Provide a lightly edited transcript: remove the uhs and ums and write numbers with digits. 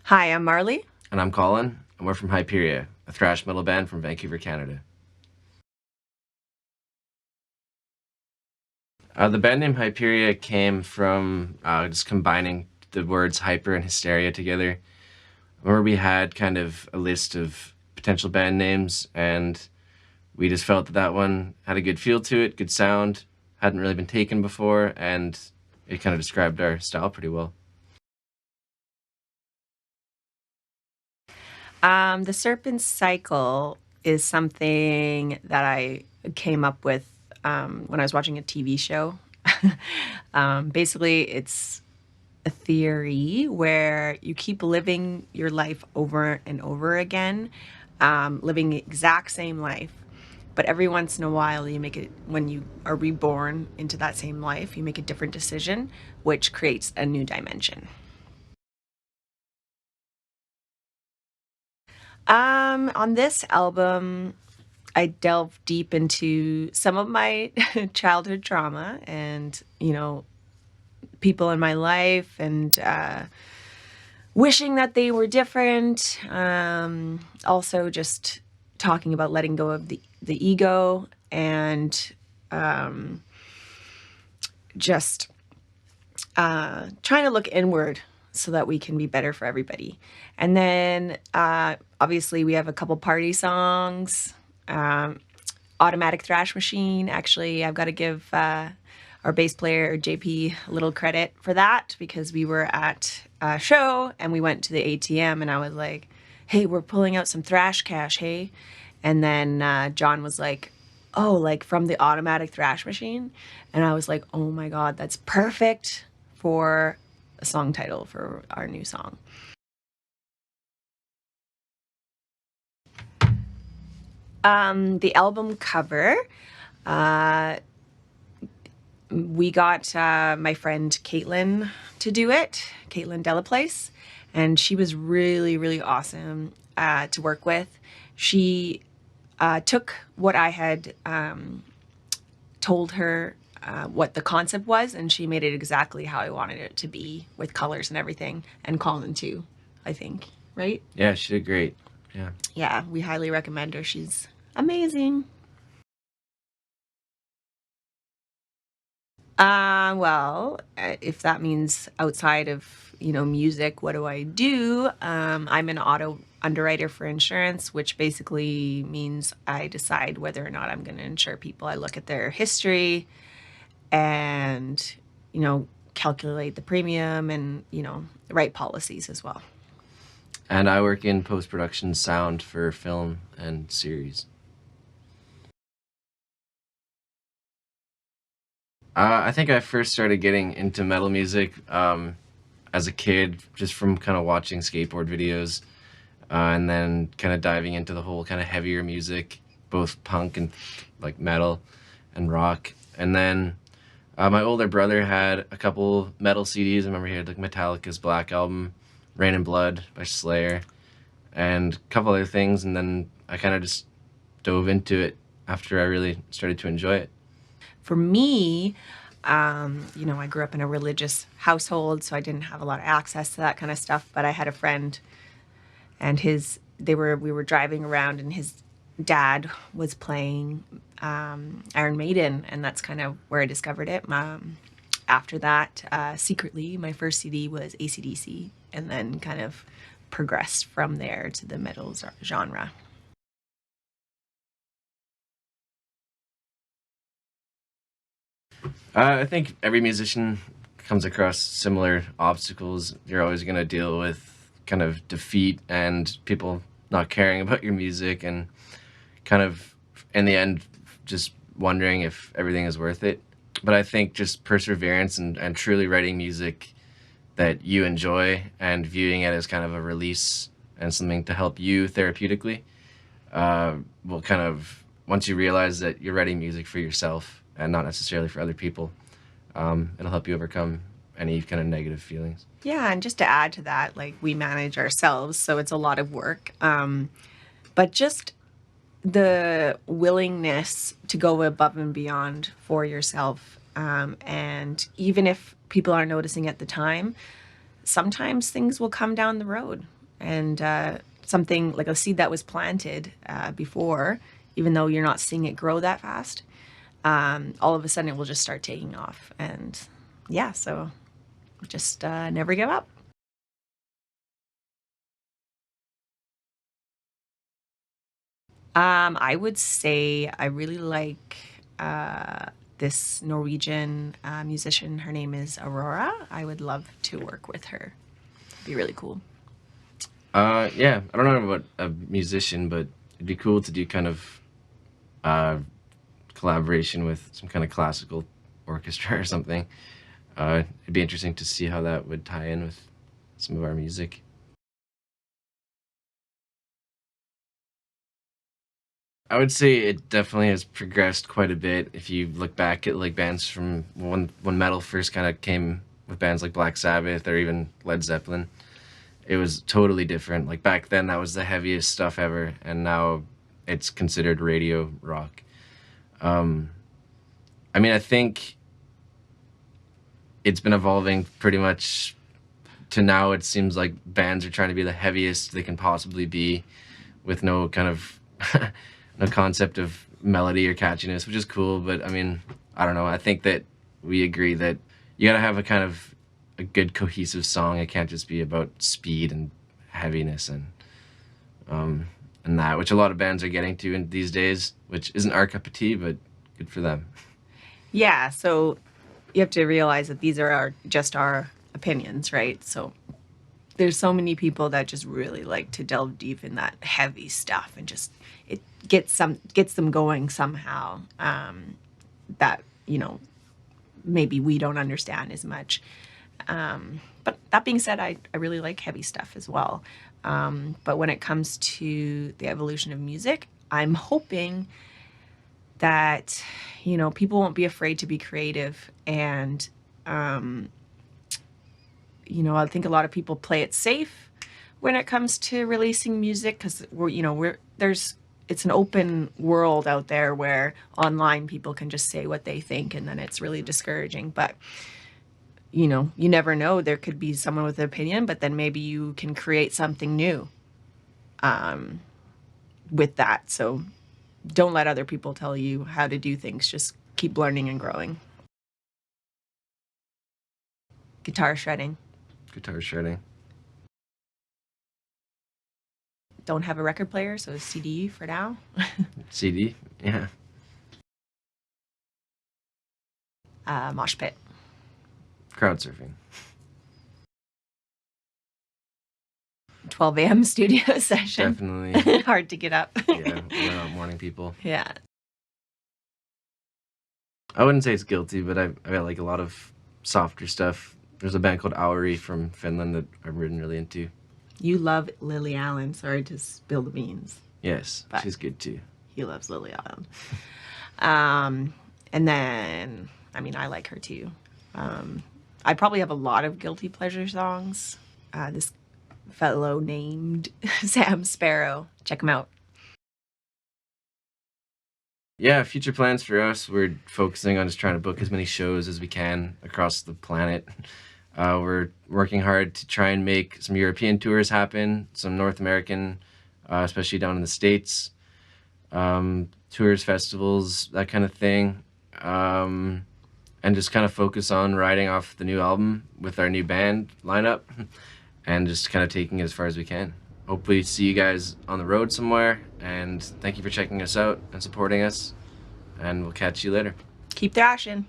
Hi, I'm Marley. And I'm Colin, and we're from Hyperia, a thrash metal band from Vancouver, Canada. The band name Hyperia came from just combining the words hyper and hysteria together. Where we had kind of a list of potential band names, and we just felt that that one had a good feel to it, good sound, hadn't really been taken before, and it kind of described our style pretty well. The Serpents cycle is something that I came up with when I was watching a TV show. Basically, it's a theory where you keep living your life over and over again, living the exact same life. But every once in a while, you make it when you are reborn into that same life, you make a different decision, which creates a new dimension. On this album, I delve deep into some of my childhood trauma and, people in my life and wishing that they were different. Also, just talking about letting go of the ego and just trying to look inward so that we can be better for everybody. And then obviously we have a couple party songs. Automatic Thrash Machine. Actually, I've got to give our bass player JP a little credit for that because we were at a show and we went to the ATM and I was like, "Hey, we're pulling out some thrash cash, hey?" And then John was like, "Oh, like from the Automatic Thrash Machine?" And I was like, "Oh my God, that's perfect for a song title for our new song." The album cover, uh, we got my friend Caitlin to do it, Caitlin Delaplace, and she was really, really awesome to work with. She took what I had told her what the concept was, and she made it exactly how I wanted it to be with colors and everything, and Colin too, I think, right? Yeah, she did great. Yeah. Yeah, we highly recommend her. She's amazing. If that means outside of, music, what do I do? I'm an auto underwriter for insurance, which basically means I decide whether or not I'm going to insure people. I look at their history and, calculate the premium and, write policies as well. And I work in post-production sound for film and series. I think I first started getting into metal music as a kid, just from kind of watching skateboard videos, and then kind of diving into the whole kind of heavier music, both punk and like metal and rock. And then my older brother had a couple metal CDs. I remember he had like Metallica's Black Album, Rain and Blood by Slayer, and a couple other things. And then I kind of just dove into it after I really started to enjoy it. For me, I grew up in a religious household, so I didn't have a lot of access to that kind of stuff. But I had a friend, and we were driving around, and his dad was playing Iron Maiden, and that's kind of where I discovered it. After that, secretly, my first CD was AC/DC, and then kind of progressed from there to the metal genre. I think every musician comes across similar obstacles. You're always going to deal with kind of defeat and people not caring about your music, and kind of, in the end, just wondering if everything is worth it. But I think just perseverance and truly writing music that you enjoy and viewing it as kind of a release and something to help you therapeutically will kind of, once you realize that you're writing music for yourself and not necessarily for other people, it'll help you overcome any kind of negative feelings. Yeah, and just to add to that, like we manage ourselves, so it's a lot of work. But just the willingness to go above and beyond for yourself. And even if people aren't noticing at the time, sometimes things will come down the road, and something like a seed that was planted before, even though you're not seeing it grow that fast, all of a sudden it will just start taking off. And yeah, so just never give up. I would say I really like this Norwegian musician. Her name is Aurora. I would love to work with her. It'd be really cool. Yeah, I don't know about a musician, but it'd be cool to do kind of uh, collaboration with some kind of classical orchestra or something. It'd be interesting to see how that would tie in with some of our music. I would say it definitely has progressed quite a bit. If you look back at like bands from when metal first kind of came with bands like Black Sabbath or even Led Zeppelin, it was totally different. Like back then, that was the heaviest stuff ever, and now it's considered radio rock. Um, I mean, I think it's been evolving pretty much to now. It seems like bands are trying to be the heaviest they can possibly be, with no kind of no concept of melody or catchiness, which is cool. But I mean, I don't know. I think that we agree that you gotta have a kind of a good cohesive song. It can't just be about speed and heaviness and that, which a lot of bands are getting to in these days, which isn't our cup of tea, but good for them. Yeah, so you have to realize that these are just our opinions, right? So there's so many people that just really like to delve deep in that heavy stuff, and just it gets them going somehow, that maybe we don't understand as much. But that being said, I really like heavy stuff as well. But when it comes to the evolution of music, I'm hoping that people won't be afraid to be creative. And I think a lot of people play it safe when it comes to releasing music, because it's an open world out there where online people can just say what they think, and then it's really discouraging. But you never know. There could be someone with an opinion, but then maybe you can create something new with that. So don't let other people tell you how to do things. Just keep learning and growing. Guitar shredding. Guitar shredding. Don't have a record player, so CD for now. CD, yeah. Mosh pit. Crowd surfing. 12 a.m. studio session. Definitely. Hard to get up. Yeah, we're not morning people. Yeah. I wouldn't say it's guilty, but I've got like a lot of softer stuff. There's a band called Auri from Finland that I've been really into. You love Lily Allen. Sorry to spill the beans. Yes, But she's good too. he loves Lily Allen. And then, I mean, I like her too. I probably have a lot of guilty pleasure songs. This fellow named Sam Sparrow. Check him out. Yeah, future plans for us, we're focusing on just trying to book as many shows as we can across the planet. We're working hard to try and make some European tours happen, some North American, especially down in the States, tours, festivals, that kind of thing. And just kind of focus on riding off the new album with our new band lineup and just kind of taking it as far as we can. Hopefully see you guys on the road somewhere, and thank you for checking us out and supporting us, and we'll catch you later. Keep thrashing.